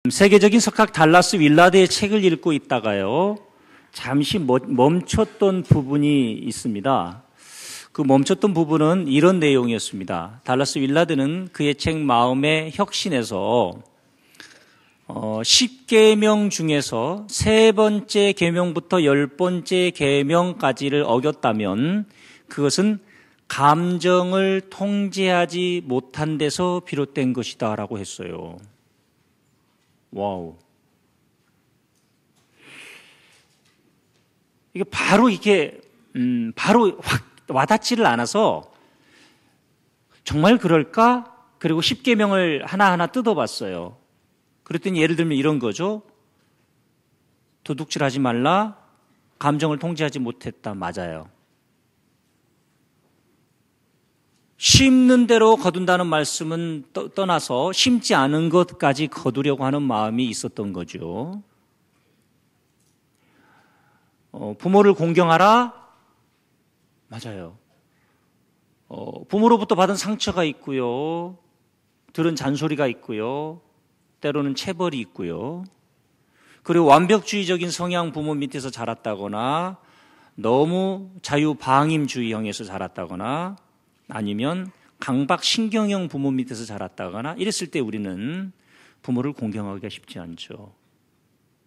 세계적인 석학 달라스 윌라드의 책을 읽고 있다가요, 잠시 멈췄던 부분이 있습니다. 그 멈췄던 부분은 이런 내용이었습니다. 달라스 윌라드는 그의 책 마음의 혁신에서 10계명 중에서 3번째 계명부터 10번째 계명까지를 어겼다면 그것은 감정을 통제하지 못한 데서 비롯된 것이다 라고 했어요. 와우. 이게 바로 바로 확 와닿지를 않아서 정말 그럴까? 그리고 10계명을 하나하나 뜯어봤어요. 그랬더니 예를 들면 이런 거죠. 도둑질하지 말라. 감정을 통제하지 못했다. 맞아요. 심는 대로 거둔다는 말씀은 떠나서 심지 않은 것까지 거두려고 하는 마음이 있었던 거죠. 부모를 공경하라? 맞아요. 부모로부터 받은 상처가 있고요. 들은 잔소리가 있고요. 때로는 체벌이 있고요. 그리고 완벽주의적인 성향 부모 밑에서 자랐다거나 너무 자유방임주의형에서 자랐다거나 아니면 강박신경형 부모 밑에서 자랐다거나 이랬을 때 우리는 부모를 공경하기가 쉽지 않죠.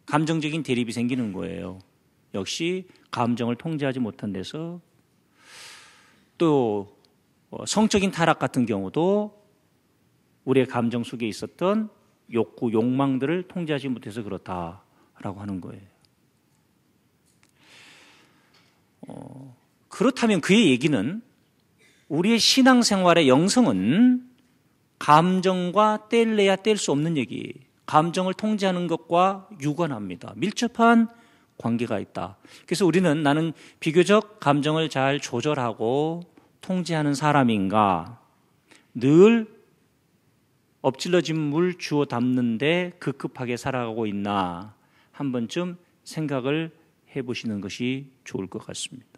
감정적인 대립이 생기는 거예요. 역시 감정을 통제하지 못한 데서 또 성적인 타락 같은 경우도 우리의 감정 속에 있었던 욕구, 욕망들을 통제하지 못해서 그렇다라고 하는 거예요. 그렇다면 그의 얘기는 우리의 신앙생활의 영성은 감정과 뗄래야 뗄 수 없는 얘기, 감정을 통제하는 것과 유관합니다. 밀접한 관계가 있다. 그래서 우리는 나는 비교적 감정을 잘 조절하고 통제하는 사람인가, 늘 엎질러진 물 주워 담는데 급급하게 살아가고 있나 한 번쯤 생각을 해보시는 것이 좋을 것 같습니다.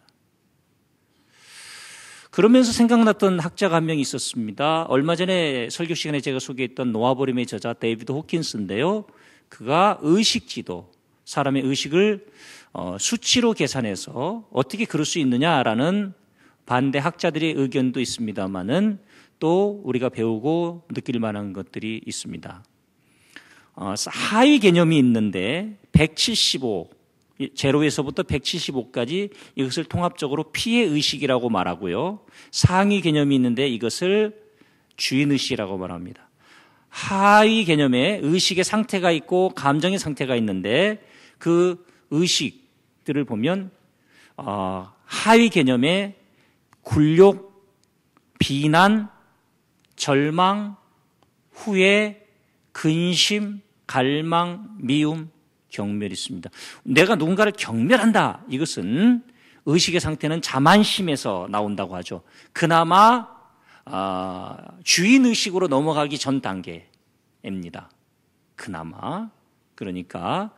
그러면서 생각났던 학자가 한 명 있었습니다. 얼마 전에 설교 시간에 제가 소개했던 노아보림의 저자 데이비드 호킨스인데요. 그가 의식지도, 사람의 의식을 수치로 계산해서 어떻게 그럴 수 있느냐라는 반대 학자들의 의견도 있습니다만은 또 우리가 배우고 느낄 만한 것들이 있습니다. 하위 개념이 있는데 175, 제로에서부터 175까지 이것을 통합적으로 피해의식이라고 말하고요. 상위 개념이 있는데 이것을 주인의식이라고 말합니다. 하위 개념에 의식의 상태가 있고 감정의 상태가 있는데 그 의식들을 보면 하위 개념에 굴욕, 비난, 절망, 후회, 근심, 갈망, 미움, 경멸이 있습니다. 내가 누군가를 경멸한다. 이것은 의식의 상태는 자만심에서 나온다고 하죠. 그나마 주인의식으로 넘어가기 전 단계입니다. 그나마. 그러니까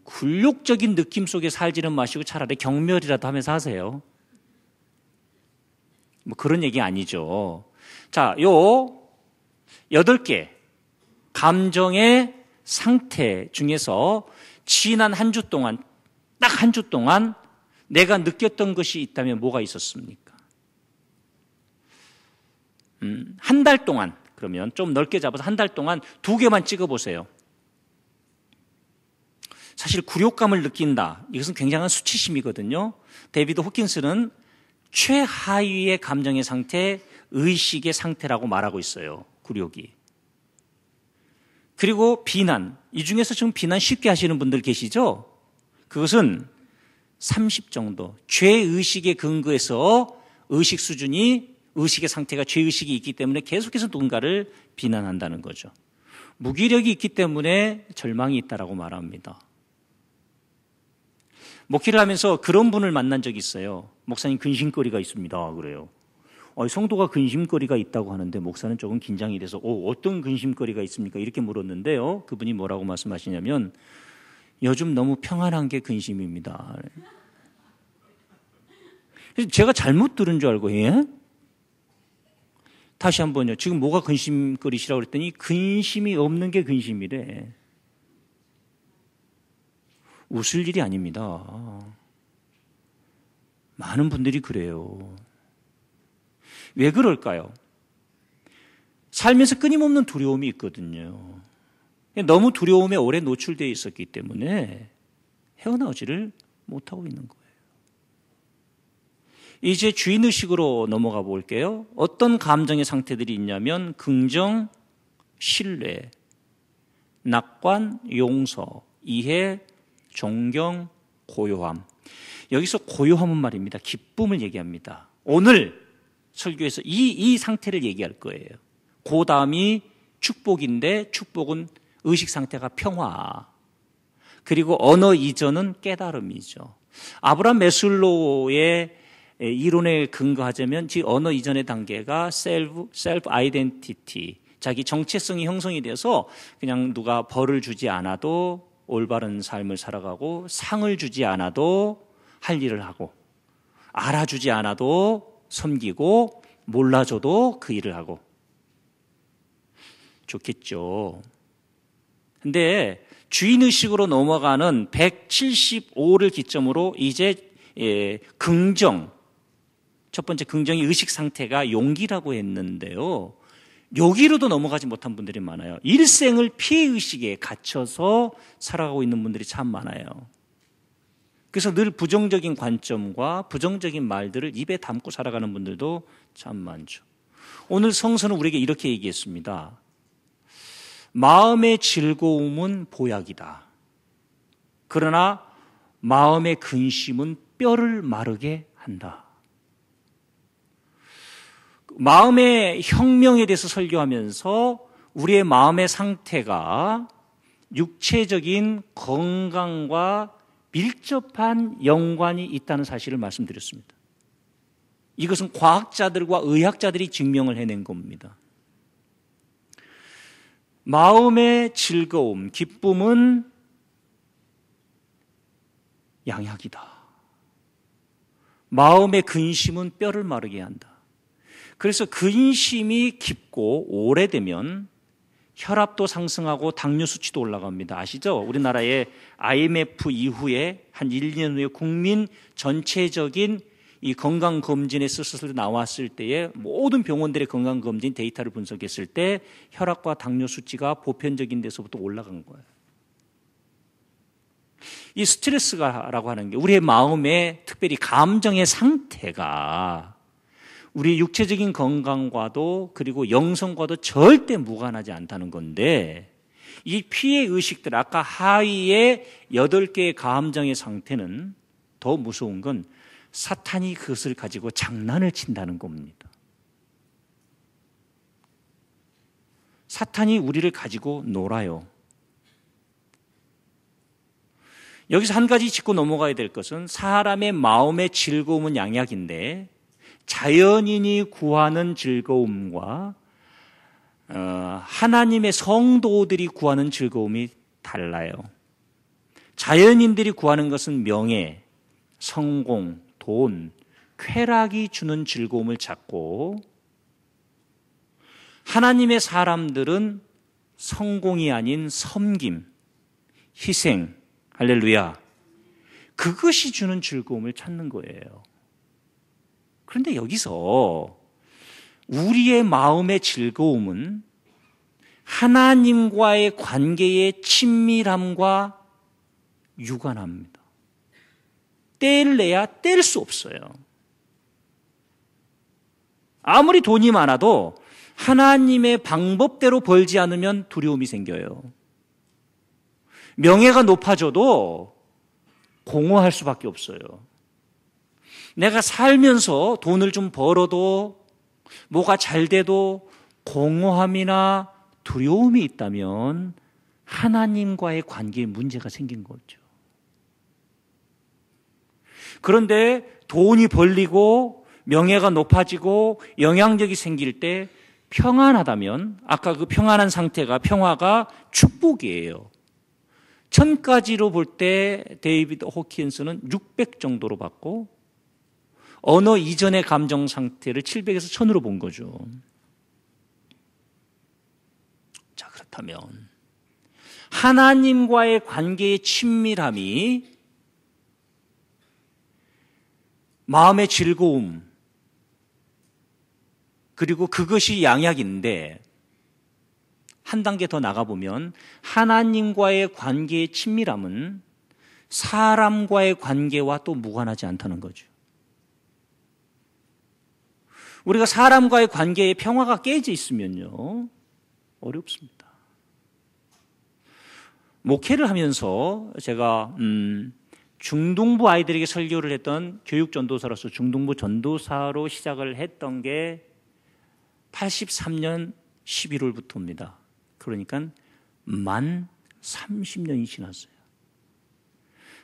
굴욕적인 느낌 속에 살지는 마시고 차라리 경멸이라도 하면서 하세요. 뭐 그런 얘기 아니죠. 자, 요 8개 감정의 상태 중에서 지난 한 주 동안, 딱 한 주 동안 내가 느꼈던 것이 있다면 뭐가 있었습니까? 한 달 동안, 그러면 좀 넓게 잡아서 한 달 동안 2개만 찍어보세요. 사실 굴욕감을 느낀다. 이것은 굉장한 수치심이거든요. 데이비드 호킨스는 최하위의 감정의 상태, 의식의 상태라고 말하고 있어요. 굴욕이. 그리고 비난. 이 중에서 지금 비난 쉽게 하시는 분들 계시죠? 그것은 30 정도. 죄의식에 근거해서 의식 수준이, 의식의 상태가 죄의식이 있기 때문에 계속해서 누군가를 비난한다는 거죠. 무기력이 있기 때문에 절망이 있다라고 말합니다. 목회를 하면서 그런 분을 만난 적이 있어요. 목사님 근심거리가 있습니다. 그래요. 성도가 근심거리가 있다고 하는데 목사는 조금 긴장이 돼서 어떤 근심거리가 있습니까? 이렇게 물었는데요. 그분이 뭐라고 말씀하시냐면 요즘 너무 평안한 게 근심입니다. 그래서 제가 잘못 들은 줄 알고 예? 다시 한번요. 지금 뭐가 근심거리시라고 그랬더니 근심이 없는 게 근심이래. 웃을 일이 아닙니다. 많은 분들이 그래요. 왜 그럴까요? 살면서 끊임없는 두려움이 있거든요. 너무 두려움에 오래 노출되어 있었기 때문에 헤어나오지를 못하고 있는 거예요. 이제 주인의식으로 넘어가 볼게요. 어떤 감정의 상태들이 있냐면 긍정, 신뢰, 낙관, 용서, 이해, 존경, 고요함. 여기서 고요함은 말입니다. 기쁨을 얘기합니다. 오늘 설교에서 이 상태를 얘기할 거예요. 그 다음이 축복인데 축복은 의식 상태가 평화. 그리고 언어 이전은 깨달음이죠. 아브라함 메슬로우의 이론에 근거하자면 언어 이전의 단계가 self identity, 자기 정체성이 형성이 돼서 그냥 누가 벌을 주지 않아도 올바른 삶을 살아가고 상을 주지 않아도 할 일을 하고 알아주지 않아도 섬기고 몰라줘도 그 일을 하고 좋겠죠. 근데 주인의식으로 넘어가는 175를 기점으로 이제 긍정, 첫 번째 긍정의 의식 상태가 용기라고 했는데요. 여기로도 넘어가지 못한 분들이 많아요. 일생을 피해의식에 갇혀서 살아가고 있는 분들이 참 많아요. 그래서 늘 부정적인 관점과 부정적인 말들을 입에 담고 살아가는 분들도 참 많죠. 오늘 성서는 우리에게 이렇게 얘기했습니다. 마음의 즐거움은 보약이다. 그러나 마음의 근심은 뼈를 마르게 한다. 마음의 혁명에 대해서 설교하면서 우리의 마음의 상태가 육체적인 건강과 밀접한 연관이 있다는 사실을 말씀드렸습니다. 이것은 과학자들과 의학자들이 증명을 해낸 겁니다. 마음의 즐거움, 기쁨은 양약이다. 마음의 근심은 뼈를 마르게 한다. 그래서 근심이 깊고 오래되면 혈압도 상승하고 당뇨 수치도 올라갑니다. 아시죠? 우리나라의 IMF 이후에 한 1년 후에 국민 전체적인 이 건강검진의 수술이 나왔을 때에 모든 병원들의 건강검진 데이터를 분석했을 때 혈압과 당뇨 수치가 보편적인 데서부터 올라간 거예요. 이 스트레스라고 하는 게 우리의 마음의 특별히 감정의 상태가 우리 육체적인 건강과도 그리고 영성과도 절대 무관하지 않다는 건데 이 피해 의식들 아까 하위의 8개의 감정의 상태는 더 무서운 건 사탄이 그것을 가지고 장난을 친다는 겁니다. 사탄이 우리를 가지고 놀아요. 여기서 한 가지 짚고 넘어가야 될 것은 사람의 마음의 즐거움은 양약인데 자연인이 구하는 즐거움과 하나님의 성도들이 구하는 즐거움이 달라요. 자연인들이 구하는 것은 명예, 성공, 돈, 쾌락이 주는 즐거움을 찾고 하나님의 사람들은 성공이 아닌 섬김, 희생, 할렐루야. 그것이 주는 즐거움을 찾는 거예요. 그런데 여기서 우리의 마음의 즐거움은 하나님과의 관계의 친밀함과 유관합니다. 뗄래야 뗄 수 없어요. 아무리 돈이 많아도 하나님의 방법대로 벌지 않으면 두려움이 생겨요. 명예가 높아져도 공허할 수밖에 없어요. 내가 살면서 돈을 좀 벌어도 뭐가 잘 돼도 공허함이나 두려움이 있다면 하나님과의 관계에 문제가 생긴 거죠. 그런데 돈이 벌리고 명예가 높아지고 영향력이 생길 때 평안하다면 아까 그 평안한 상태가 평화가 축복이에요. 1000까지로 볼 때 데이비드 호킨스는 600 정도로 봤고 언어 이전의 감정 상태를 700에서 1000으로 본 거죠. 그렇다면 하나님과의 관계의 친밀함이 마음의 즐거움, 그리고 그것이 양약인데, 한 단계 더 나가보면 하나님과의 관계의 친밀함은 사람과의 관계와 또 무관하지 않다는 거죠. 우리가 사람과의 관계에 평화가 깨져 있으면요, 어렵습니다. 목회를 하면서 제가 중동부 아이들에게 설교를 했던 교육전도사로서 중동부 전도사로 시작을 했던 게 83년 11월부터입니다. 그러니까 만 30년이 지났어요.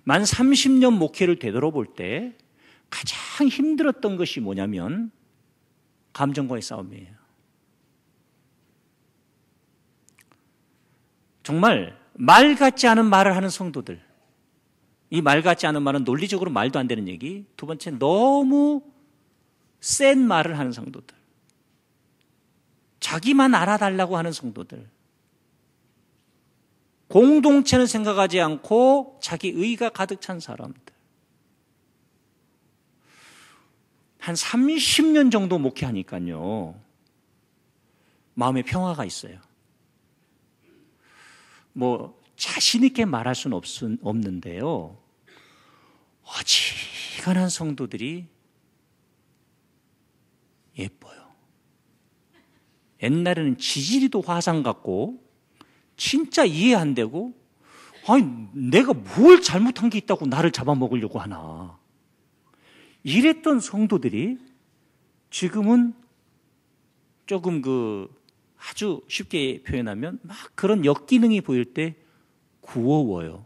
만 30년 목회를 되돌아볼 때 가장 힘들었던 것이 뭐냐면 감정과의 싸움이에요. 정말 말 같지 않은 말을 하는 성도들, 이 말 같지 않은 말은 논리적으로 말도 안 되는 얘기, 두 번째 너무 센 말을 하는 성도들, 자기만 알아달라고 하는 성도들, 공동체는 생각하지 않고 자기 의가 가득 찬 사람들, 한 30년 정도 목회하니까요, 마음에 평화가 있어요. 뭐 자신 있게 말할 수는 없는데요, 어지간한 성도들이 예뻐요. 옛날에는 지지리도 화상 같고 진짜 이해 안 되고, 아니 내가 뭘 잘못한 게 있다고 나를 잡아먹으려고 하나, 이랬던 성도들이 지금은 조금 아주 쉽게 표현하면 막 그런 역기능이 보일 때 구워워요.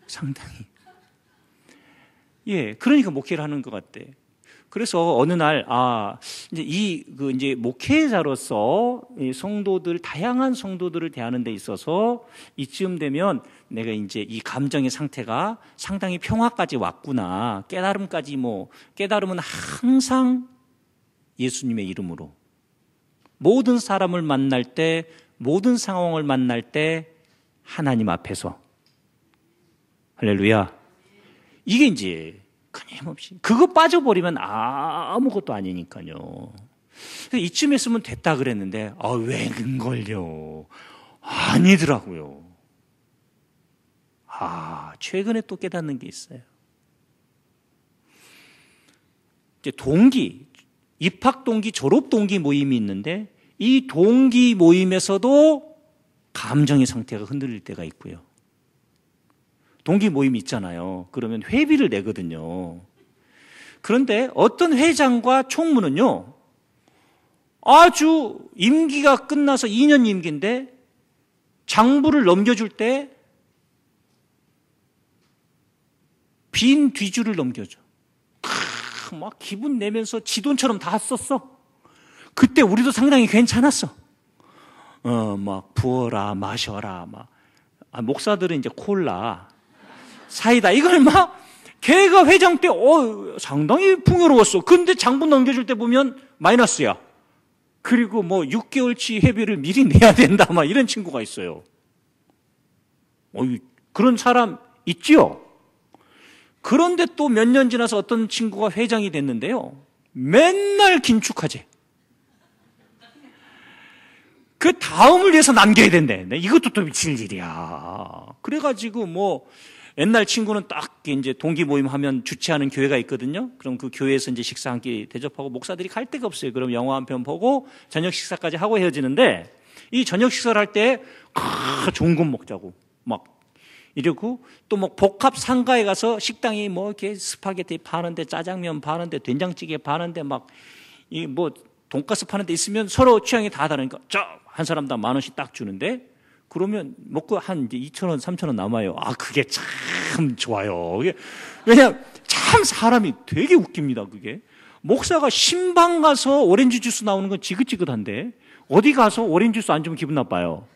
상당히. 예, 그러니까 목회를 하는 것 같대. 그래서 어느 날, 이제 목회자로서 이 성도들, 다양한 성도들을 대하는 데 있어서 이쯤 되면 내가 이제 이 감정의 상태가 상당히 평화까지 왔구나. 깨달음은 항상 예수님의 이름으로. 모든 사람을 만날 때, 모든 상황을 만날 때 하나님 앞에서. 할렐루야. 이게 이제 끊임없이, 그거 빠져버리면 아무것도 아니니까요. 이쯤 했으면 됐다 그랬는데 웬걸요. 아니더라고요. 최근에 또 깨닫는 게 있어요. 이제 입학 동기, 졸업 동기 모임이 있는데, 이 동기 모임에서도 감정의 상태가 흔들릴 때가 있고요. 동기 모임이 있잖아요. 그러면 회비를 내거든요. 그런데 어떤 회장과 총무는요, 아주 임기가 끝나서 2년 임기인데 장부를 넘겨줄 때 빈 뒤줄을 넘겨줘. 막 기분 내면서 지 돈처럼 다 썼어. 그때 우리도 상당히 괜찮았어. 막 부어라 마셔라, 목사들은 이제 콜라, 사이다, 이걸 막 걔가 회장 때 상당히 풍요로웠어. 근데 장부 넘겨줄 때 보면 마이너스야. 그리고 6개월치 회비를 미리 내야 된다, 이런 친구가 있어요. 그런 사람 있지요? 그런데 또 몇 년 지나서 어떤 친구가 회장이 됐는데요, 맨날 긴축하지. 그 다음을 위해서 남겨야 된대. 이것도 또 미칠 일이야. 그래가지고 옛날 친구는 딱 이제 동기 모임 하면 주최하는 교회가 있거든요. 그럼 그 교회에서 이제 식사 한 끼 대접하고, 목사들이 갈 데가 없어요. 그럼 영화 한 편 보고 저녁 식사까지 하고 헤어지는데, 이 저녁 식사를 할 때 좋은 것 먹자고 이러고, 또 복합 상가에 가서 식당이 이렇게 스파게티 파는데, 짜장면 파는데, 된장찌개 파는데, 돈가스 파는데 있으면 서로 취향이 다 다르니까 한 사람당 10,000원씩 딱 주는데, 그러면 먹고 한 이제 2,000원, 3,000원 남아요. 그게 참 좋아요. 왜냐하면 참 사람이 되게 웃깁니다. 그게 목사가 신방 가서 오렌지 주스 나오는 건 지긋지긋한데, 어디 가서 오렌지 주스 안 주면 기분 나빠요.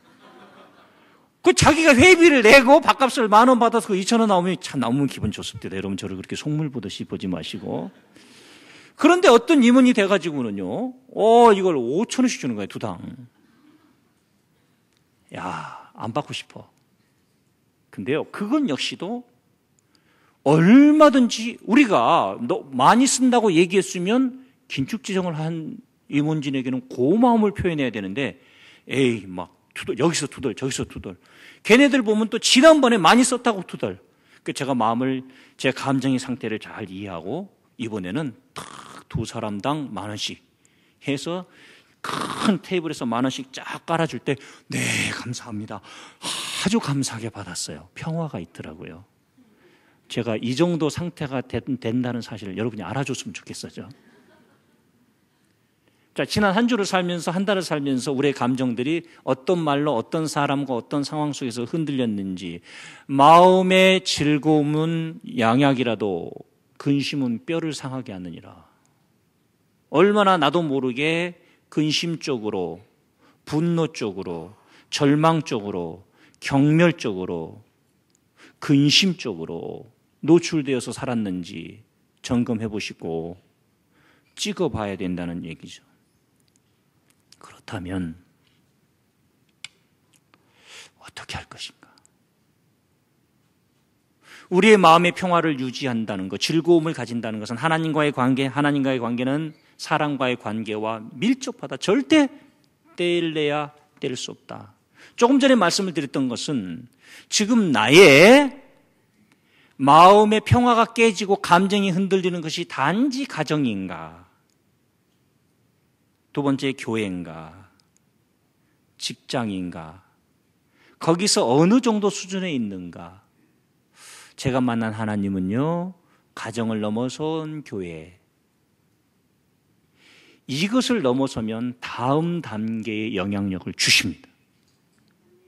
자기가 회비를 내고 밥값을 10,000원 받아서 그 2,000원 나오면 참 너무 기분 좋습니다. 여러분, 저를 그렇게 속물 보듯이 보지 마시고. 그런데 어떤 임원이 돼가지고는요, 이걸 5,000원씩 주는 거예요, 두당. 야, 안 받고 싶어. 근데요, 그건 역시도 얼마든지 우리가 너 많이 쓴다고 얘기했으면 긴축지정을 한 임원진에게는 고마움을 표현해야 되는데, 에이, 막 투덜, 여기서 투덜, 저기서 투덜. 걔네들 보면 또 지난번에 많이 썼다고 투덜. 그 제가 제 감정의 상태를 잘 이해하고 이번에는 탁 두 사람당 10,000원씩 해서 큰 테이블에서 10,000원씩 쫙 깔아줄 때, 네, 감사합니다. 아주 감사하게 받았어요. 평화가 있더라고요. 제가 이 정도 상태가 된다는 사실을 여러분이 알아줬으면 좋겠어요. 자, 지난 한 주를 살면서, 한 달을 살면서 우리의 감정들이 어떤 말로 어떤 사람과 어떤 상황 속에서 흔들렸는지, 마음의 즐거움은 양약이라도 근심은 뼈를 상하게 하느니라. 얼마나 나도 모르게 근심 쪽으로, 분노 쪽으로, 절망 쪽으로, 경멸 쪽으로, 근심 쪽으로 노출되어서 살았는지 점검해 보시고 찍어봐야 된다는 얘기죠. 그렇다면 어떻게 할 것인가? 우리의 마음의 평화를 유지한다는 것, 즐거움을 가진다는 것은 하나님과의 관계는 사랑과의 관계와 밀접하다. 절대 떼일래야 뗄 수 없다. 조금 전에 말씀을 드렸던 것은 지금 나의 마음의 평화가 깨지고 감정이 흔들리는 것이 단지 가정인가? 두 번째, 교회인가? 직장인가? 거기서 어느 정도 수준에 있는가? 제가 만난 하나님은요, 가정을 넘어선 교회, 이것을 넘어서면 다음 단계의 영향력을 주십니다.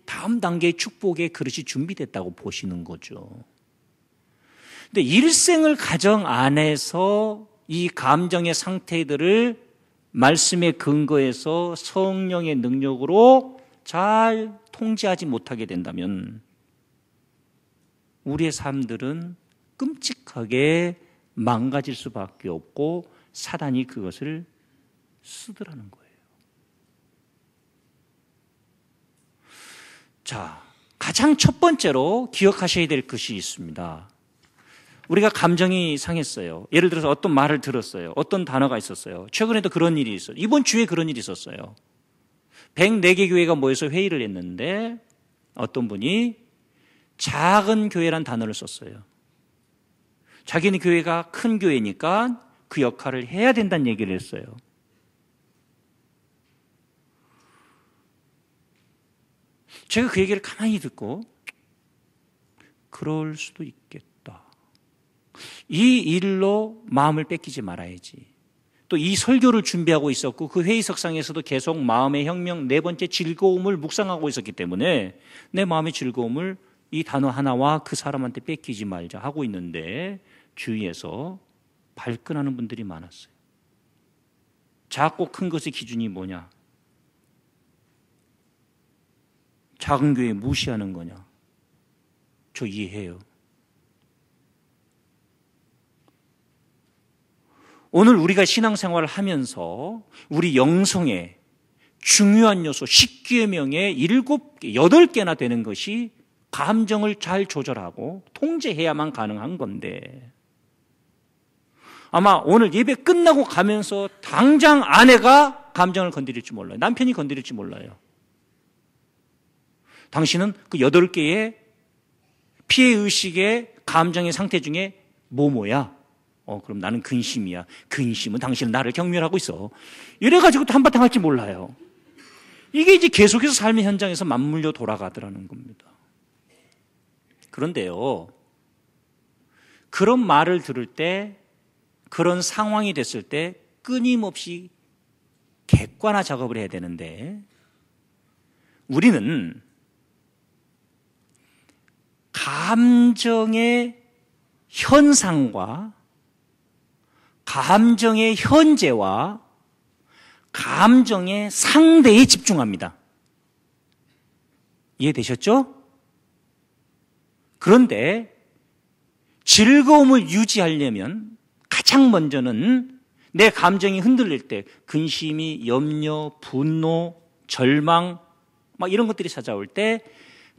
다음 단계의 축복의 그릇이 준비됐다고 보시는 거죠. 근데 일생을 가정 안에서 이 감정의 상태들을 말씀의 근거에서 성령의 능력으로 잘 통제하지 못하게 된다면 우리의 삶들은 끔찍하게 망가질 수밖에 없고 사단이 그것을 쓰더라는 거예요. 자, 가장 첫 번째로 기억하셔야 될 것이 있습니다. 우리가 감정이 상했어요. 예를 들어서 어떤 말을 들었어요. 어떤 단어가 있었어요. 최근에도 그런 일이 있어요. 이번 주에 그런 일이 있었어요. 104개 교회가 모여서 회의를 했는데 어떤 분이 작은 교회란 단어를 썼어요. 자기네 교회가 큰 교회니까 그 역할을 해야 된다는 얘기를 했어요. 제가 그 얘기를 가만히 듣고 그럴 수도 있겠다. 이 일로 마음을 뺏기지 말아야지. 또 이 설교를 준비하고 있었고 그 회의석상에서도 계속 마음의 혁명, 네 번째 즐거움을 묵상하고 있었기 때문에 내 마음의 즐거움을 이 단어 하나와 그 사람한테 뺏기지 말자 하고 있는데 주위에서 발끈하는 분들이 많았어요. 작고 큰 것의 기준이 뭐냐? 작은 교회 무시하는 거냐? 저 이해해요. 오늘 우리가 신앙생활을 하면서 우리 영성의 중요한 요소 10계명의 7개, 8개나 되는 것이 감정을 잘 조절하고 통제해야만 가능한 건데 아마 오늘 예배 끝나고 가면서 당장 아내가 감정을 건드릴지 몰라요. 남편이 건드릴지 몰라요. 당신은 그 8개의 피해의식의 감정의 상태 중에 뭐야? 그럼 나는 근심이야. 근심은 당신은 나를 경멸하고 있어. 이래가지고 또 한바탕 할지 몰라요. 이게 이제 계속해서 삶의 현장에서 맞물려 돌아가더라는 겁니다. 그런데요, 그런 말을 들을 때, 그런 상황이 됐을 때 끊임없이 객관화 작업을 해야 되는데 우리는 감정의 현상과 감정의 현재와 감정의 상대에 집중합니다. 이해되셨죠? 그런데 즐거움을 유지하려면 가장 먼저는 내 감정이 흔들릴 때 근심이, 염려, 분노, 절망 막 이런 것들이 찾아올 때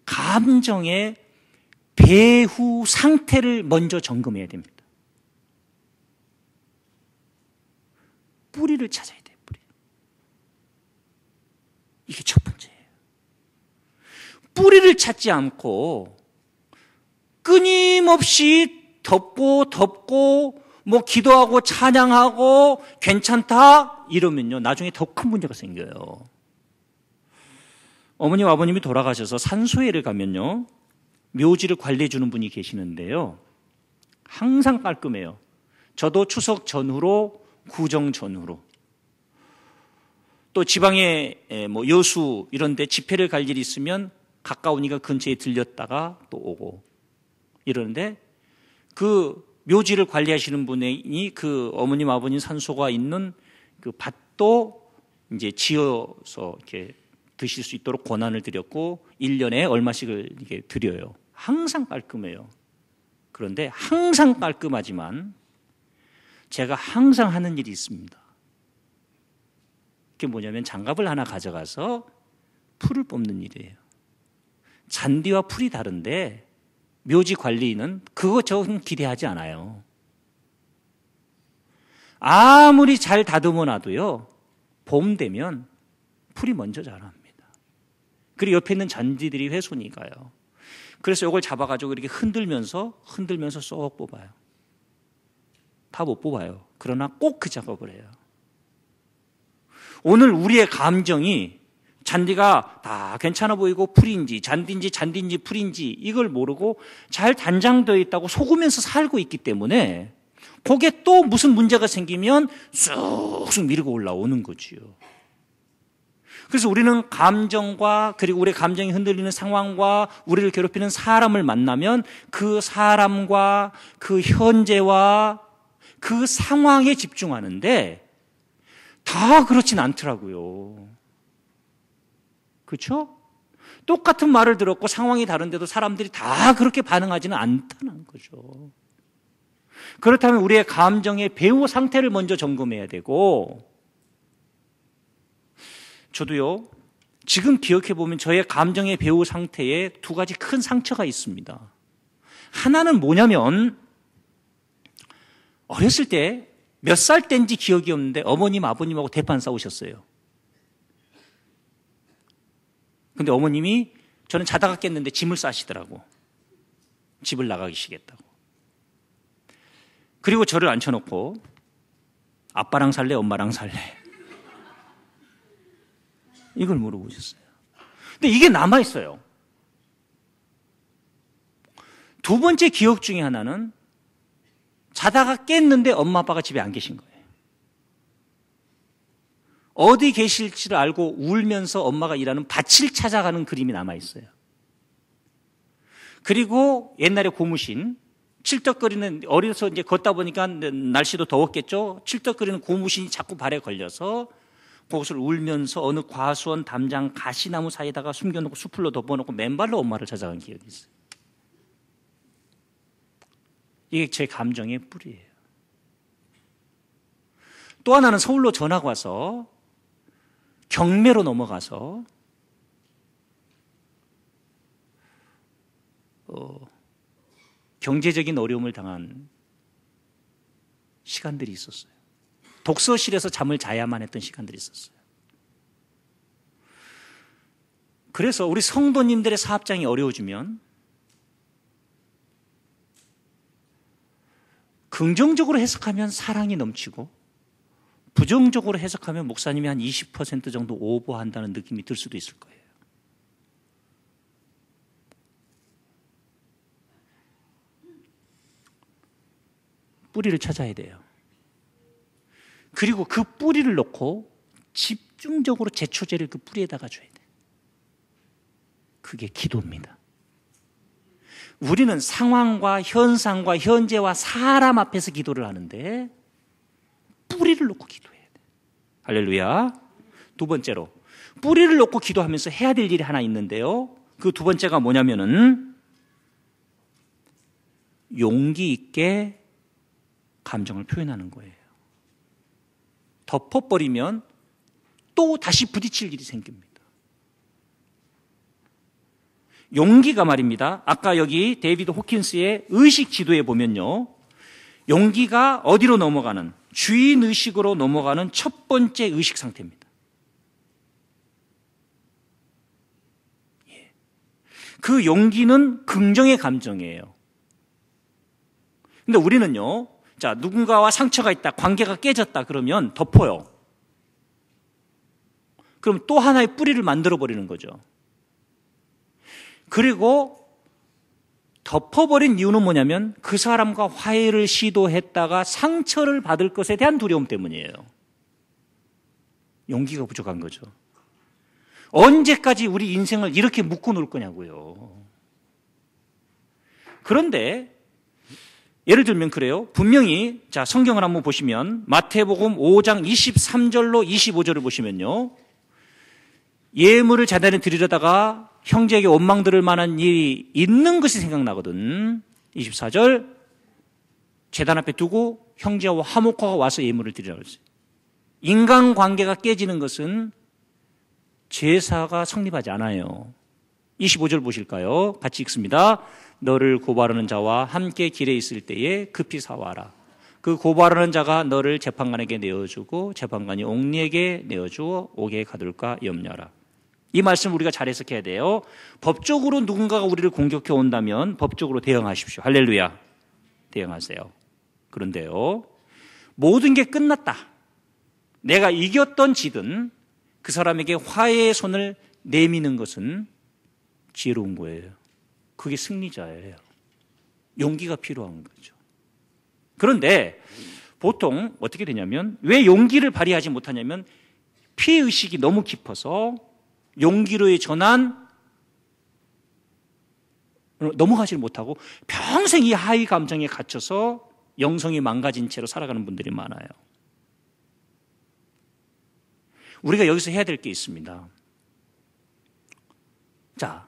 감정의 배후 상태를 먼저 점검해야 됩니다. 뿌리를 찾아야 돼요. 뿌리. 이게 첫 번째예요. 뿌리를 찾지 않고 끊임없이 덮고 뭐 기도하고 찬양하고 괜찮다 이러면요 나중에 더 큰 문제가 생겨요. 어머님 아버님이 돌아가셔서 산소회를 가면요 묘지를 관리해 주는 분이 계시는데요 항상 깔끔해요. 저도 추석 전후로 구정 전후로 또 지방에 뭐 여수 이런 데 집회를 갈 일이 있으면 가까우니까 근처에 들렸다가 또 오고 이러는데 그 묘지를 관리하시는 분이 그 어머님 아버님 산소가 있는 그 밭도 이제 지어서 이렇게 드실 수 있도록 권한을 드렸고 1년에 얼마씩을 이렇게 드려요. 항상 깔끔해요. 그런데 항상 깔끔하지만 제가 항상 하는 일이 있습니다. 그게 뭐냐면 장갑을 하나 가져가서 풀을 뽑는 일이에요. 잔디와 풀이 다른데 묘지 관리는 그거 저는 기대하지 않아요. 아무리 잘 다듬어 놔도요 봄 되면 풀이 먼저 자랍니다. 그리고 옆에 있는 잔디들이 훼손이 가요. 그래서 이걸 잡아가지고 이렇게 흔들면서 쏙 뽑아요. 다 못 뽑아요. 그러나 꼭 그 작업을 해요. 오늘 우리의 감정이 잔디가 다 괜찮아 보이고 풀인지 잔디인지 풀인지 이걸 모르고 잘 단장되어 있다고 속으면서 살고 있기 때문에 거기에 또 무슨 문제가 생기면 쑥쑥 밀고 올라오는 거지요. 그래서 우리는 감정과 그리고 우리의 감정이 흔들리는 상황과 우리를 괴롭히는 사람을 만나면 그 사람과 그 현재와 그 상황에 집중하는데 다 그렇진 않더라고요. 그렇죠? 똑같은 말을 들었고 상황이 다른데도 사람들이 다 그렇게 반응하지는 않다는 거죠. 그렇다면 우리의 감정의 배후 상태를 먼저 점검해야 되고 저도요 지금 기억해보면 저의 감정의 배후 상태에 두 가지 큰 상처가 있습니다. 하나는 뭐냐면 어렸을 때 몇 살 때인지 기억이 없는데 어머님 아버님하고 대판 싸우셨어요. 근데 어머님이 저는 자다가 깼는데 짐을 싸시더라고. 집을 나가시겠다고. 그리고 저를 앉혀놓고 아빠랑 살래 엄마랑 살래 이걸 물어보셨어요. 근데 이게 남아있어요. 두 번째 기억 중에 하나는 자다가 깼는데 엄마 아빠가 집에 안 계신 거예요. 어디 계실지를 알고 울면서 엄마가 일하는 밭을 찾아가는 그림이 남아있어요. 그리고 옛날에 고무신, 칠떡거리는, 어려서 이제 걷다 보니까 날씨도 더웠겠죠? 칠떡거리는 고무신이 자꾸 발에 걸려서 그것을 울면서 어느 과수원, 담장, 가시나무 사이에다가 숨겨놓고 수풀로 덮어놓고 맨발로 엄마를 찾아간 기억이 있어요. 이게 제 감정의 뿌리예요. 또 하나는 서울로 전학 와서 경매로 넘어가서 경제적인 어려움을 당한 시간들이 있었어요. 독서실에서 잠을 자야만 했던 시간들이 있었어요. 그래서 우리 성도님들의 사업장이 어려워지면 긍정적으로 해석하면 사랑이 넘치고 부정적으로 해석하면 목사님이 한 20% 정도 오버한다는 느낌이 들 수도 있을 거예요. 뿌리를 찾아야 돼요. 그리고 그 뿌리를 놓고 집중적으로 제초제를 그 뿌리에다가 줘야 돼요. 그게 기도입니다. 우리는 상황과 현상과 현재와 사람 앞에서 기도를 하는데 뿌리를 놓고 기도해야 돼. 할렐루야. 두 번째로 뿌리를 놓고 기도하면서 해야 될 일이 하나 있는데요. 그 두 번째가 뭐냐면은 용기 있게 감정을 표현하는 거예요. 덮어버리면 또 다시 부딪힐 일이 생깁니다. 용기가 말입니다. 아까 여기 데이비드 호킨스의 의식 지도에 보면요. 용기가 어디로 넘어가는, 주인의식으로 넘어가는 첫 번째 의식 상태입니다. 그 용기는 긍정의 감정이에요. 근데 우리는요, 자, 누군가와 상처가 있다, 관계가 깨졌다 그러면 덮어요. 그럼 또 하나의 뿌리를 만들어버리는 거죠. 그리고 덮어버린 이유는 뭐냐면 그 사람과 화해를 시도했다가 상처를 받을 것에 대한 두려움 때문이에요. 용기가 부족한 거죠. 언제까지 우리 인생을 이렇게 묶어놓을 거냐고요. 그런데 예를 들면 그래요. 분명히 자, 성경을 한번 보시면 마태복음 5장 23절로 25절을 보시면요. 예물을 제단에 드리려다가 형제에게 원망 들을 만한 일이 있는 것이 생각나거든. 24절 제단 앞에 두고 형제와 화목하고 와서 예물을 드리라고 했어요. 인간관계가 깨지는 것은 제사가 성립하지 않아요. 25절 보실까요? 같이 읽습니다. 너를 고발하는 자와 함께 길에 있을 때에 급히 사와라. 그 고발하는 자가 너를 재판관에게 내어주고 재판관이 옥리에게 내어주어 옥에 가둘까 염려하라. 이 말씀 우리가 잘 해석해야 돼요. 법적으로 누군가가 우리를 공격해 온다면 법적으로 대응하십시오. 할렐루야. 대응하세요. 그런데요, 모든 게 끝났다. 내가 이겼던 지든 그 사람에게 화해의 손을 내미는 것은 지혜로운 거예요. 그게 승리자예요. 용기가 필요한 거죠. 그런데 보통 어떻게 되냐면 왜 용기를 발휘하지 못하냐면 피해의식이 너무 깊어서 용기로의 전환 넘어가지 못하고 평생 이 하위 감정에 갇혀서 영성이 망가진 채로 살아가는 분들이 많아요. 우리가 여기서 해야 될 게 있습니다. 자,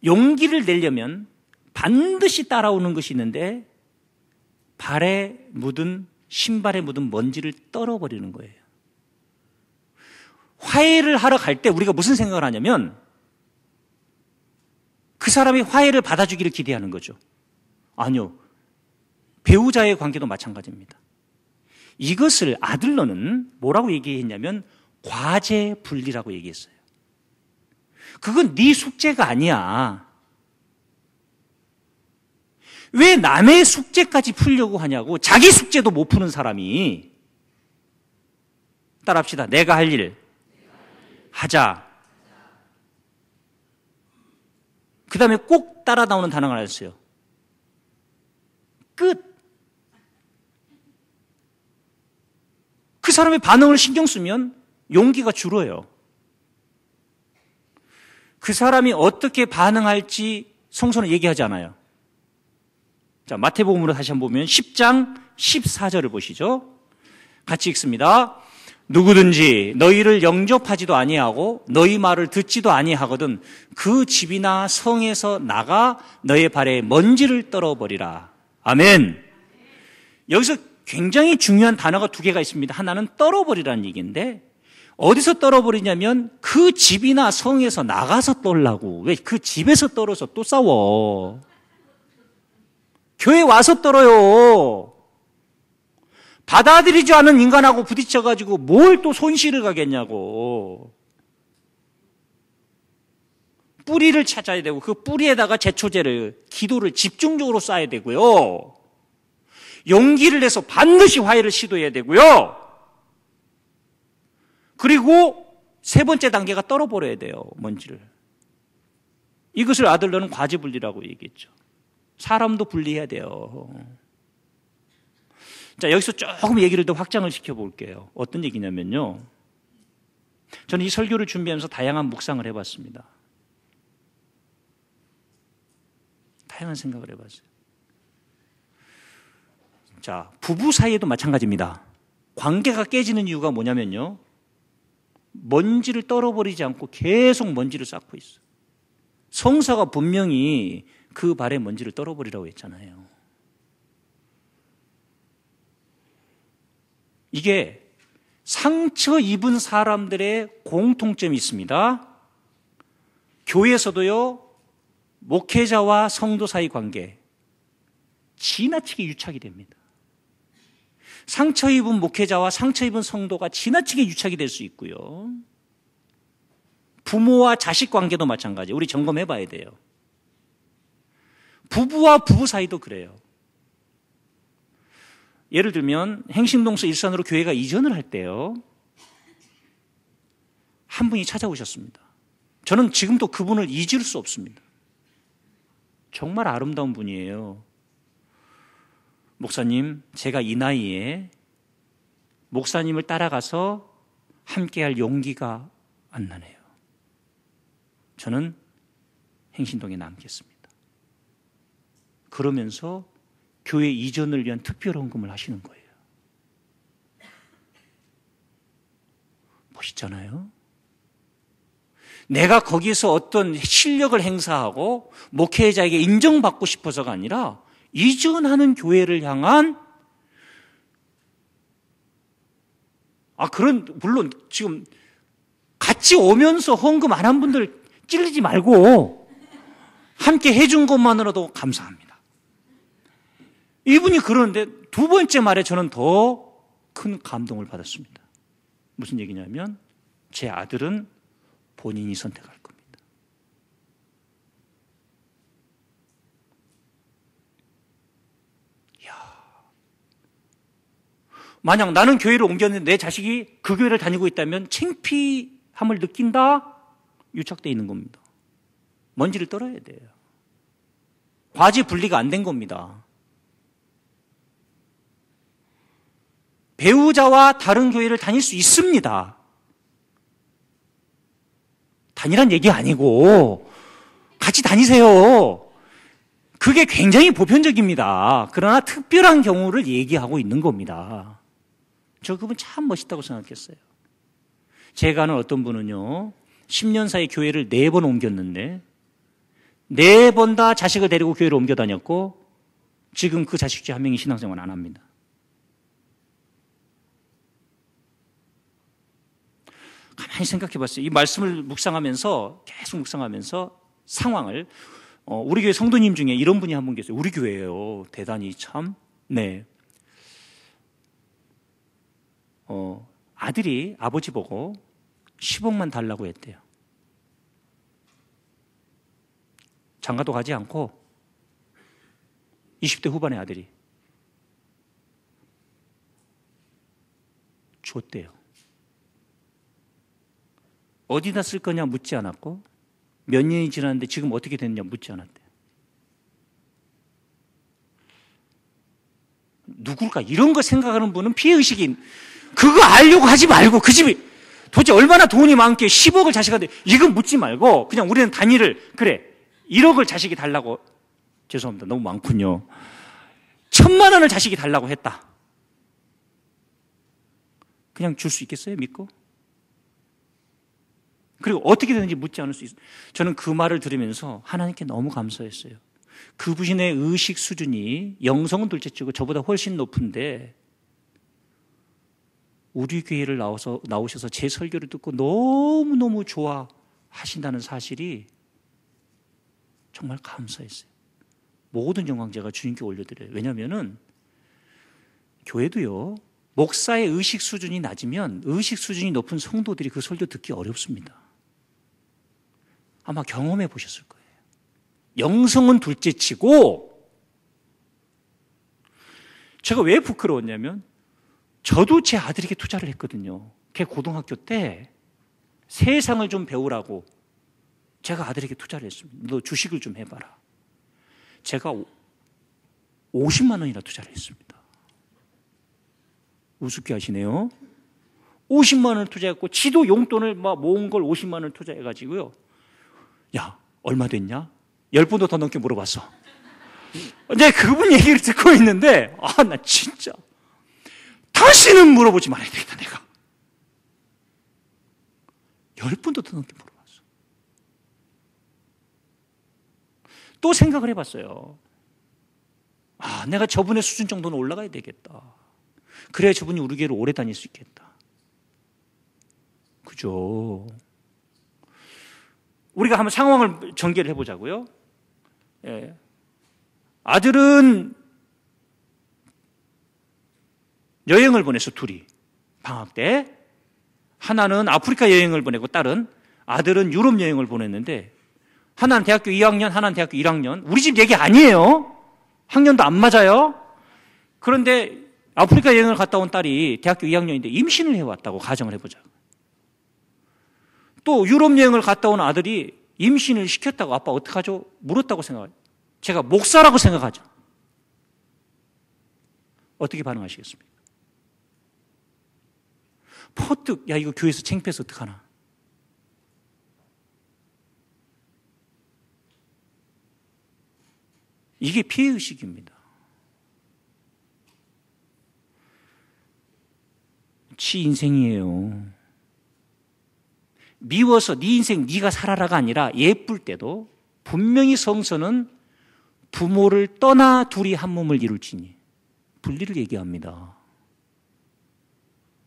용기를 내려면 반드시 따라오는 것이 있는데 발에 묻은, 신발에 묻은 먼지를 떨어버리는 거예요. 화해를 하러 갈 때 우리가 무슨 생각을 하냐면 그 사람이 화해를 받아주기를 기대하는 거죠. 아니요. 배우자의 관계도 마찬가지입니다. 이것을 아들러는 뭐라고 얘기했냐면 과제 분리라고 얘기했어요. 그건 네 숙제가 아니야. 왜 남의 숙제까지 풀려고 하냐고. 자기 숙제도 못 푸는 사람이. 따라합시다. 내가 할 일 하자. 그 다음에 꼭 따라 나오는 단어가 하나 있어요. 끝. 그 사람의 반응을 신경 쓰면 용기가 줄어요. 그 사람이 어떻게 반응할지 성서는 얘기하지 않아요. 자, 마태복음으로 다시 한번 보면 10장 14절을 보시죠. 같이 읽습니다. 누구든지 너희를 영접하지도 아니하고 너희 말을 듣지도 아니하거든 그 집이나 성에서 나가 너의 발에 먼지를 떨어버리라. 아멘. 여기서 굉장히 중요한 단어가 두 개가 있습니다. 하나는 떨어버리라는 얘기인데 어디서 떨어버리냐면 그 집이나 성에서 나가서 떨라고. 왜 그 집에서 떨어서 또 싸워. 교회 와서 떨어요. 받아들이지 않은 인간하고 부딪혀가지고 뭘 또 손실을 가겠냐고. 뿌리를 찾아야 되고 그 뿌리에다가 제초제를, 기도를 집중적으로 쌓아야 되고요. 용기를 내서 반드시 화해를 시도해야 되고요. 그리고 세 번째 단계가 떨어버려야 돼요. 먼지를. 이것을 아들러는 과제분리라고 얘기했죠. 사람도 분리해야 돼요. 자, 여기서 조금 얘기를 더 확장을 시켜볼게요. 어떤 얘기냐면요. 저는 이 설교를 준비하면서 다양한 묵상을 해봤습니다. 다양한 생각을 해봤어요. 자, 부부 사이에도 마찬가지입니다. 관계가 깨지는 이유가 뭐냐면요. 먼지를 떨어버리지 않고 계속 먼지를 쌓고 있어요. 성사가 분명히 그 발에 먼지를 떨어버리라고 했잖아요. 이게 상처 입은 사람들의 공통점이 있습니다. 교회에서도요, 목회자와 성도 사이 관계 지나치게 유착이 됩니다. 상처 입은 목회자와 상처 입은 성도가 지나치게 유착이 될 수 있고요. 부모와 자식 관계도 마찬가지예요. 우리 점검해 봐야 돼요. 부부와 부부 사이도 그래요. 예를 들면 행신동서 일산으로 교회가 이전을 할 때요. 한 분이 찾아오셨습니다. 저는 지금도 그분을 잊을 수 없습니다. 정말 아름다운 분이에요. 목사님, 제가 이 나이에 목사님을 따라가서 함께할 용기가 안 나네요. 저는 행신동에 남겠습니다. 그러면서 교회 이전을 위한 특별 헌금을 하시는 거예요. 멋있잖아요. 내가 거기서 어떤 실력을 행사하고 목회자에게 인정받고 싶어서가 아니라 이전하는 교회를 향한 물론 지금 같이 오면서 헌금 안 한 분들 찔리지 말고 함께 해준 것만으로도 감사합니다. 이분이 그러는데 두 번째 말에 저는 더 큰 감동을 받았습니다. 무슨 얘기냐면 제 아들은 본인이 선택할 겁니다. 이야. 만약 나는 교회를 옮겼는데 내 자식이 그 교회를 다니고 있다면 창피함을 느낀다? 유착되어 있는 겁니다. 먼지를 떨어야 돼요. 과지 분리가 안 된 겁니다. 배우자와 다른 교회를 다닐 수 있습니다. 다니란 얘기 아니고 같이 다니세요. 그게 굉장히 보편적입니다. 그러나 특별한 경우를 얘기하고 있는 겁니다. 저 그분 참 멋있다고 생각했어요. 제가 아는 어떤 분은요, 10년 사이 교회를 4번 옮겼는데 4번 다 자식을 데리고 교회를 옮겨 다녔고 지금 그 자식 중 한 명이 신앙생활 안 합니다. 가만히 생각해 봤어요. 이 말씀을 계속 묵상하면서 상황을, 우리 교회 성도님 중에 이런 분이 한 분 계세요. 우리 교회예요. 대단히 참. 네. 아들이 아버지 보고 10억만 달라고 했대요. 장가도 가지 않고 20대 후반의 아들이 줬대요. 어디다 쓸 거냐 묻지 않았고 몇 년이 지났는데 지금 어떻게 됐냐 묻지 않았대요. 누굴까? 이런 거 생각하는 분은 피해의식이, 그거 알려고 하지 말고 그 집이 도대체 얼마나 돈이 많게 10억을 자식한테, 이건 묻지 말고 그냥 우리는 단위를, 그래 1억을 자식이 달라고, 죄송합니다 너무 많군요. 1,000만 원을 자식이 달라고 했다. 그냥 줄 수 있겠어요? 믿고? 그리고 어떻게 되는지 묻지 않을 수 있어요. 저는 그 말을 들으면서 하나님께 너무 감사했어요. 그분의 의식 수준이 영성은 둘째치고 저보다 훨씬 높은데 우리 교회를 나오셔서 제 설교를 듣고 너무너무 좋아하신다는 사실이 정말 감사했어요. 모든 영광 제가 주님께 올려드려요. 왜냐하면 교회도요, 목사의 의식 수준이 낮으면 의식 수준이 높은 성도들이 그 설교 듣기 어렵습니다. 아마 경험해 보셨을 거예요. 영성은 둘째치고, 제가 왜 부끄러웠냐면 저도 제 아들에게 투자를 했거든요. 걔 고등학교 때 세상을 좀 배우라고 제가 아들에게 투자를 했습니다. 너 주식을 좀 해봐라. 제가 50만 원이나 투자를 했습니다. 우습게 하시네요. 50만 원을 투자했고 지도 용돈을 모은 걸 50만 원을 투자해가지고요. 야, 얼마 됐냐? 10번도 더 넘게 물어봤어. 근데 그분 얘기를 듣고 있는데 나 진짜 다시는 물어보지 말아야 되겠다. 내가 10번도 더 넘게 물어봤어. 또 생각을 해봤어요. 내가 저분의 수준 정도는 올라가야 되겠다. 그래야 저분이 우리 교회를 오래 다닐 수 있겠다. 그죠? 우리가 한번 상황을 전개를 해보자고요. 예. 아들은 여행을 보내서 둘이 방학 때, 하나는 아프리카 여행을 보내고 아들은 유럽 여행을 보냈는데, 하나는 대학교 2학년, 하나는 대학교 1학년. 우리 집 얘기 아니에요. 학년도 안 맞아요. 그런데 아프리카 여행을 갔다 온 딸이 대학교 2학년인데 임신을 해왔다고 가정을 해보자. 또 유럽 여행을 갔다 온 아들이 임신을 시켰다고 아빠 어떡하죠? 물었다고 생각해요. 제가 목사라고 생각하죠. 어떻게 반응하시겠습니까? 퍼뜩 야 이거 교회에서 창피해서 어떡하나. 이게 피해의식입니다. 지 인생이에요. 미워서 네 인생 네가 살아라가 아니라 예쁠 때도 분명히 성서는 부모를 떠나 둘이 한 몸을 이룰지니 분리를 얘기합니다.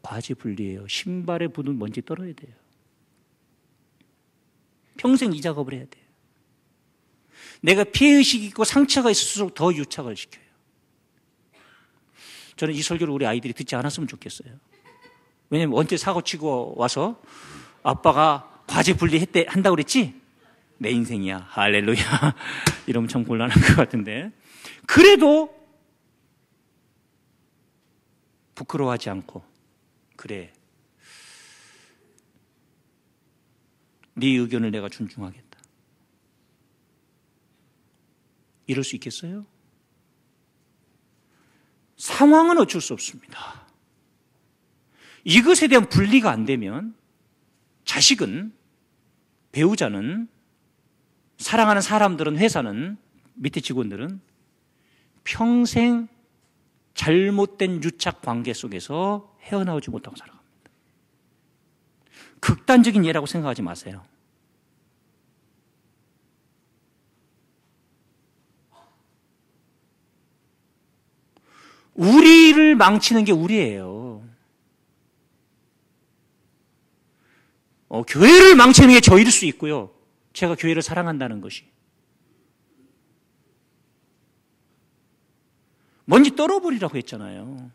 과지 분리예요. 신발에 묻은 먼지 떨어야 돼요. 평생 이 작업을 해야 돼요. 내가 피해의식이 있고 상처가 있을수록 더 유착을 시켜요. 저는 이 설교를 우리 아이들이 듣지 않았으면 좋겠어요. 왜냐면 언제 사고치고 와서 아빠가 과제 한다고 그랬지? 내 인생이야. 할렐루야. 이러면 참 곤란할 것 같은데. 그래도 부끄러워하지 않고, 그래, 네 의견을 내가 존중하겠다. 이럴 수 있겠어요? 상황은 어쩔 수 없습니다. 이것에 대한 분리가 안 되면 자식은, 배우자는, 사랑하는 사람들은, 회사는, 밑에 직원들은 평생 잘못된 유착 관계 속에서 헤어나오지 못하고 살아갑니다. 극단적인 예라고 생각하지 마세요. 우리를 망치는 게 우리예요. 교회를 망치는 게 저일 수 있고요. 제가 교회를 사랑한다는 것이. 먼지 떨어버리라고 했잖아요.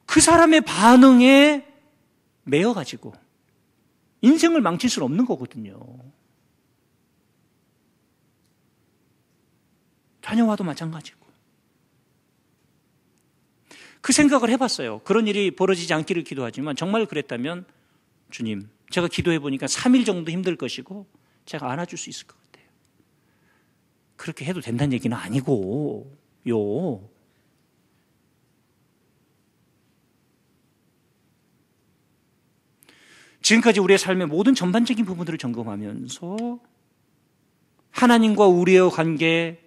그 사람의 반응에 매여가지고 인생을 망칠 수는 없는 거거든요. 자녀와도 마찬가지고. 그 생각을 해봤어요. 그런 일이 벌어지지 않기를 기도하지만 정말 그랬다면 주님, 제가 기도해보니까 3일 정도 힘들 것이고 제가 안아줄 수 있을 것 같아요. 그렇게 해도 된다는 얘기는 아니고요. 지금까지 우리의 삶의 모든 전반적인 부분들을 점검하면서 하나님과 우리의 관계,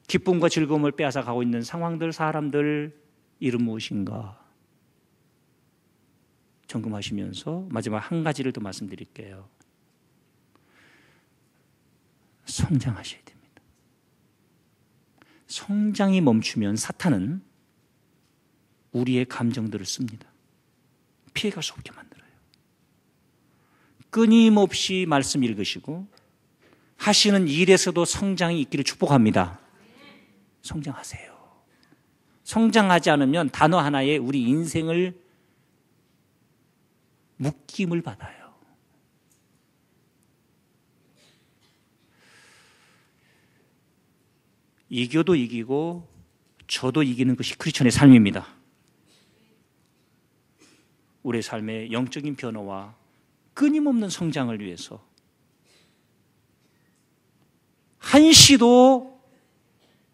기쁨과 즐거움을 빼앗아 가고 있는 상황들, 사람들, 이름 무엇인가 점검하시면서 마지막 한 가지를 더 말씀드릴게요. 성장하셔야 됩니다. 성장이 멈추면 사탄은 우리의 감정들을 씁니다. 피해갈 수 없게 만들어요. 끊임없이 말씀 읽으시고 하시는 일에서도 성장이 있기를 축복합니다. 성장하세요. 성장하지 않으면 단어 하나에 우리 인생을 묶임을 받아요. 이겨도 이기고 저도 이기는 것이 크리스천의 삶입니다. 우리의 삶의 영적인 변화와 끊임없는 성장을 위해서 한시도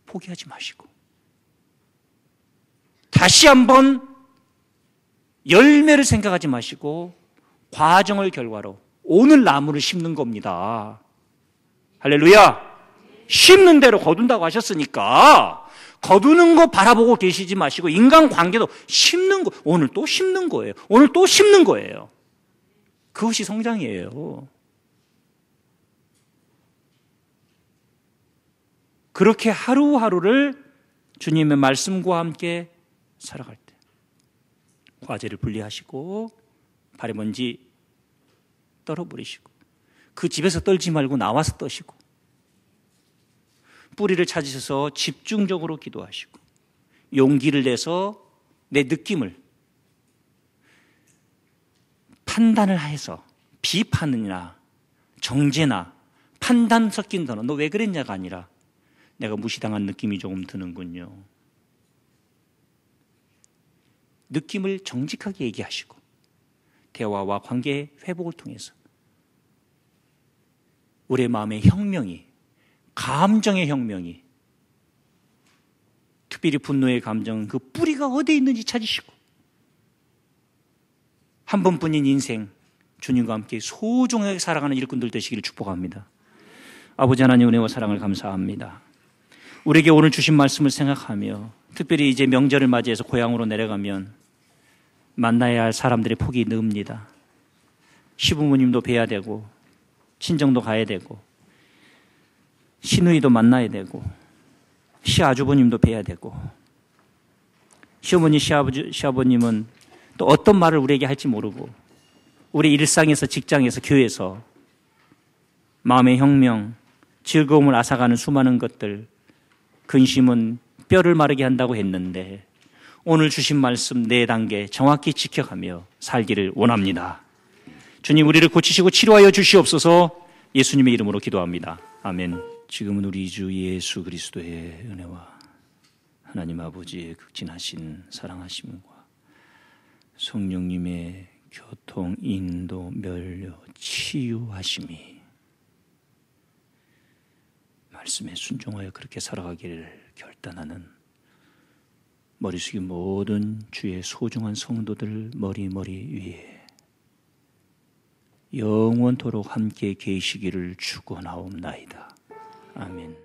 포기하지 마시고 다시 한번 열매를 생각하지 마시고 과정을 결과로 오늘 나무를 심는 겁니다. 할렐루야. 심는 대로 거둔다고 하셨으니까 거두는 거 바라보고 계시지 마시고 인간관계도 심는 거, 오늘 또 심는 거예요. 오늘 또 심는 거예요. 그것이 성장이에요. 그렇게 하루하루를 주님의 말씀과 함께 살아갈 때 과제를 분리하시고 발에 먼지 떨어버리시고 그 집에서 떨지 말고 나와서 떠시고 뿌리를 찾으셔서 집중적으로 기도하시고 용기를 내서 내 느낌을 판단을 해서 비판이나 정죄나 판단 섞인 단어 너 왜 그랬냐가 아니라 내가 무시당한 느낌이 조금 드는군요. 느낌을 정직하게 얘기하시고 대화와 관계 회복을 통해서 우리의 마음의 혁명이 감정의 혁명이 특별히 분노의 감정은 그 뿌리가 어디에 있는지 찾으시고 한 번뿐인 인생 주님과 함께 소중하게 살아가는 일꾼들 되시기를 축복합니다. 아버지 하나님 은혜와 사랑을 감사합니다. 우리에게 오늘 주신 말씀을 생각하며 특별히 이제 명절을 맞이해서 고향으로 내려가면 만나야 할 사람들의 폭이 늡니다. 시부모님도 뵈야 되고 친정도 가야 되고 시누이도 만나야 되고 시아주버님도 뵈야 되고 시어머니 시아버님은 또 어떤 말을 우리에게 할지 모르고 우리 일상에서 직장에서 교회에서 마음의 혁명 즐거움을 앗아가는 수많은 것들 근심은 뼈를 마르게 한다고 했는데 오늘 주신 말씀 4단계 정확히 지켜가며 살기를 원합니다. 주님 우리를 고치시고 치료하여 주시옵소서. 예수님의 이름으로 기도합니다. 아멘. 지금은 우리 주 예수 그리스도의 은혜와 하나님 아버지의 극진하신 사랑하심과 성령님의 교통, 인도, 멸류, 치유하심이 말씀에 순종하여 그렇게 살아가기를 결단하는 머리 숙인 모든 주의 소중한 성도들 머리 위에 영원토록 함께 계시기를 축원하옵나이다. 아멘.